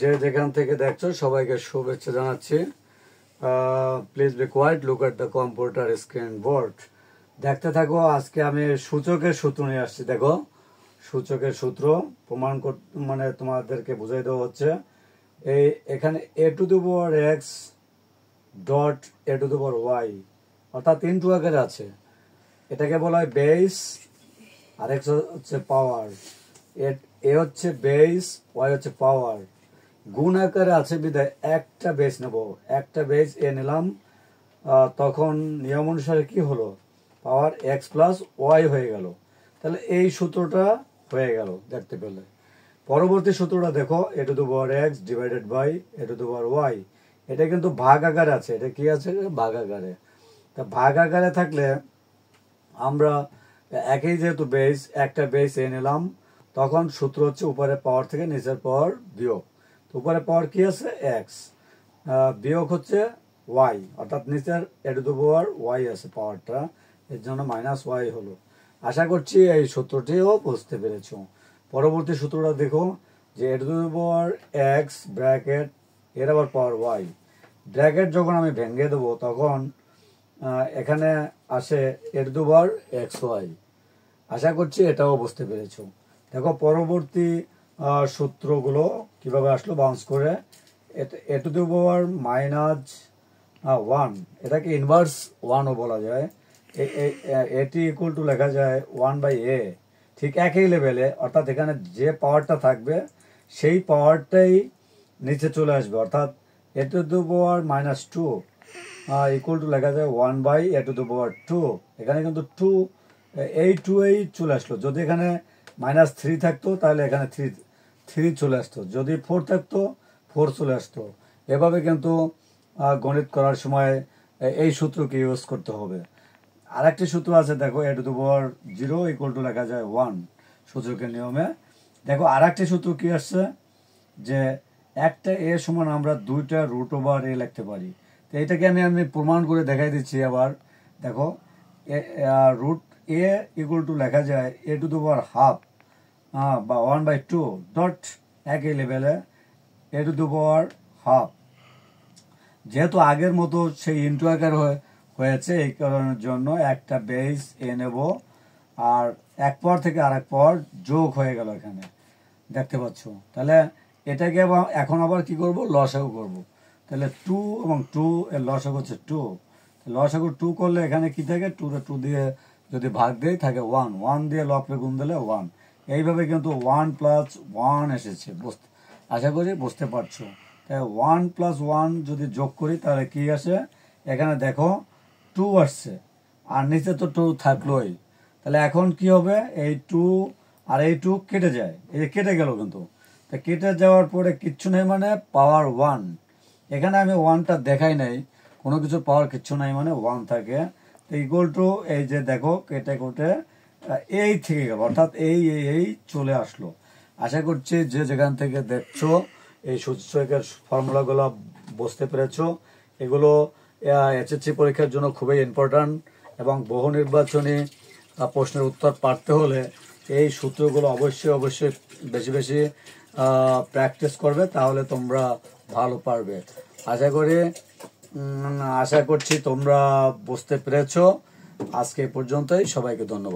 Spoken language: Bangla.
যে যেখান থেকে দেখছো সবাইকে শুভেচ্ছা জানাচ্ছি। Please be quiet, look at the computer screen board. দেখতে থাকো। আজকে আমি সূচকের সূত্র নিয়ে আসছি। দেখো, সূচকের সূত্র প্রমাণ মানে তোমাদেরকে বুঝাই দেওয়া হচ্ছে। এখানে A to the power X dot A to the power Y, অর্থাৎ ইনটু আকারে আছে। এটাকে বলা হয় বেস, আর এক্স হচ্ছে পাওয়ার। এ হচ্ছে বেস, ওয়াই হচ্ছে পাওয়ার। গুণ আকারে আছে বিধায় একটা বেস নেব, একটা বেস এ নিলাম। তখন নিয়ম অনুসারে কি হলো, পাওয়ার এক্স প্লাস ওয়াই হয়ে গেল। তাহলে এই সূত্রটা হয়ে গেল দেখতে পেলে। পরবর্তী সূত্রটা দেখো, A to the power X divided by A to the power Y. এটা কিন্তু ভাগ আকারে আছে। এটা কি আছে? ভাগ আকারে। তা ভাগ আকারে থাকলে আমরা একই যেহেতু বেস, একটা বেস এ নিলাম, তখন সূত্র হচ্ছে উপরের পাওয়ার থেকে নিচের পাওয়ার বিয়োগ। তো উপরের পাওয়ার কি আছে? এক্স, বিয়োগ হচ্ছে ওয়াই, অর্থাৎ নিচের এ টু দি পাওয়ার ওয়াই আছে পাওয়ারটা, এর জন্য মাইনাস ওয়াই হলো। আশা করছি এই সূত্রটিও বুঝতে পেরেছ। পরবর্তী সূত্রটা দেখো, যে A to the power X bracket এর আবার পাওয়ার ওয়াই। ব্র্যাকেট যখন আমি ভেঙে দেবো তখন এখানে আসে A to the power X Y. আশা করছি এটাও বুঝতে পেরেছ। দেখো পরবর্তী সূত্রগুলো কিভাবে আসলো বাউন্স করে। A to the power minus one, এটাকে ইনভার্স ওয়ানও বলা যায়। এটি ইকুয়াল টু লেখা যায় ওয়ান বাই এ। ঠিক একই লেভেলে, অর্থাৎ এখানে যে পাওয়ারটা থাকবে সেই পাওয়ারটাই নিচে চলে আসবে, অর্থাৎ A to the power minus two equal to লেখা যায় one by A to the power two. এখানে কিন্তু টু, এই টু এই চলে আসলো। যদি এখানে মাইনাস থ্রি থাকতো তাহলে এখানে থ্রি থ্রি চলে আসতো, যদি ফোর থাকতো ফোর চলে আসতো। এভাবে কিন্তু গণিত করার সময় এই সূত্রকে ইউজ করতে হবে। আর একটি সূত্র আছে, দেখো A to the power zero equal to লেখা যায় ওয়ান সূচকের নিয়মে। দেখো আর একটি সূত্র কি আসছে, যে একটা এ সমান আমরা দুইটা রুট ওভার এ লিখতে পারি। তো এটাকে আমি প্রমাণ করে দেখাই দিচ্ছি আবার। দেখো রুট এ ইকুয়াল টু লেখা যায় এ টু দি পাওয়ার হাফ বা ওয়ান বাই টু ডট একই লেভেলে এ টু দি পাওয়ার হাফ। যেহেতু আগের মতো সেই ইন্টু আকার হয়েছে, এই কারণের জন্য একটা বেস এ নেব, আর এক পাওয়ার থেকে আরেক পাওয়ার যোগ হয়ে গেল এখানে, দেখতে পাচ্ছ। তাহলে এটাকে এখন আবার কি করব, লসাগু করব। তাহলে টু এবং টু এর লসাগু হচ্ছে টু। লসাগু টু করলে এখানে কি থাকে, টু দিয়ে যদি ভাগ দেয় থাকে ওয়ান, ওয়ান দিয়ে লপে গুণ দিলে ওয়ান। এইভাবে কিন্তু ওয়ান প্লাস ওয়ান এসেছে। আশা করি বুঝতে পারছো। তাই ওয়ান প্লাস ওয়ান যদি যোগ করি তাহলে কি আসে, এখানে দেখো টু আসছে, আর নিচে তো টু থাকলোই। তাহলে এখন কি হবে, এই টু আর এই টু কেটে যায়, এই যে কেটে গেল কিন্তু। তা কেটে যাওয়ার পরে কিচ্ছু নেই, মানে পাওয়ার ওয়ান। এখানে আমি ওয়ানটা দেখাই নাই, কোনো কিছু পাওয়ার কিচ্ছু নাই, মানে ওয়ান থাকে। তো ইকুয়াল টু এই যে দেখো কেটে কেটে এই থেকে গেল, অর্থাৎ এই চলে আসলো। আশা করছি যে যেখান থেকে দেখছো এই সূচকের ফর্মুলাগুলো বুঝতে পেরেছো। এগুলো এসএসসি পরীক্ষার জন্য খুবই ইম্পর্ট্যান্ট, এবং বহু নির্বাচনী প্রশ্নের উত্তর পারতে হলে এই সূত্রগুলো অবশ্যই বেশি বেশি প্র্যাকটিস করবে, তাহলে তোমরা ভালো পারবে। আশা করছি তোমরা বুঝতে পেরেছো। আজকে পর্যন্তই, সবাইকে ধন্যবাদ।